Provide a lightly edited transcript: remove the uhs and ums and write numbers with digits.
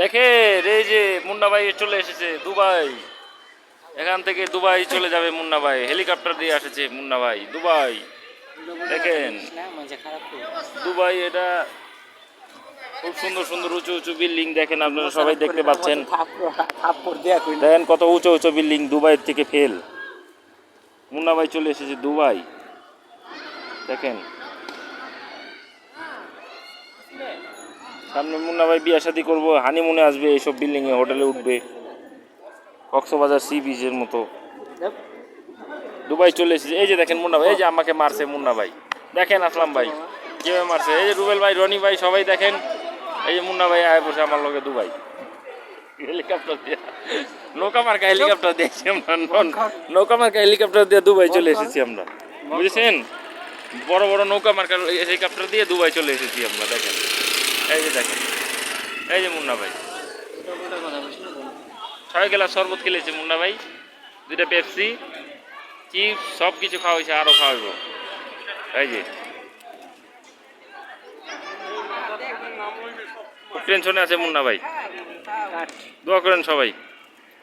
দেখেন এই যে মুন্না ভাই চলে এসেছে দুবাই। এখান থেকে দুবাই চলে যাবে মুন্না ভাই, হেলিকপ্টার দিয়ে এসেছে মুন্না ভাই দুবাই। দেখেন দুবাই, এটা খুব সুন্দর সুন্দর উঁচু উঁচু বিল্ডিং দেখেন, আপনারা সবাই দেখতে পাচ্ছেন। দেখেন কত উঁচু উঁচু বিল্ডিং দুবাইয়ের থেকে ফেল। মুন্না ভাই চলে এসেছে দুবাই, দেখেন সামনে মুন্না ভাই বিয়ে শাদী করবো, হানিমুনে আসবে, এইসব বিল্ডিং এ হোটেলে উঠবে, কক্সবাজার সি বিচের মতো। দুবাই চলে এসেছে। এই যে দেখেন মুন্না ভাই, এই যে আমাকে মারছে মুন্না ভাই, দেখেন আসলাম ভাই কিভাবে মারছে, এই যে রুবেল ভাই, রনি ভাই, সবাই দেখেন। এই যে মুন্না ভাই আয় বসে আমার লগে দুবাই, হেলিকপ্টার দিয়ে, নৌকা মার্কা হেলিকপ্টার দিয়েছি আমরা, নৌকা মার্কা হেলিকপ্টার দিয়ে দুবাই চলে এসেছি আমরা, বুঝেছেন? বড় বড় নৌকা মার্কা হেলিকপ্টার দিয়ে দুবাই চলে এসেছি আমরা। দেখেন এই যে দেখেন, এই যে মুন্না ভাই 6 গ্লাস শরবত খেলেছে মুন্না ভাই, 2টা পেপসি, চিপস, সব কিছু খাওয়াইছে, আরো খাওয়াইব। এই যে খুব টেনশনে আছে মুন্না ভাই, দোয়া করেন সবাই।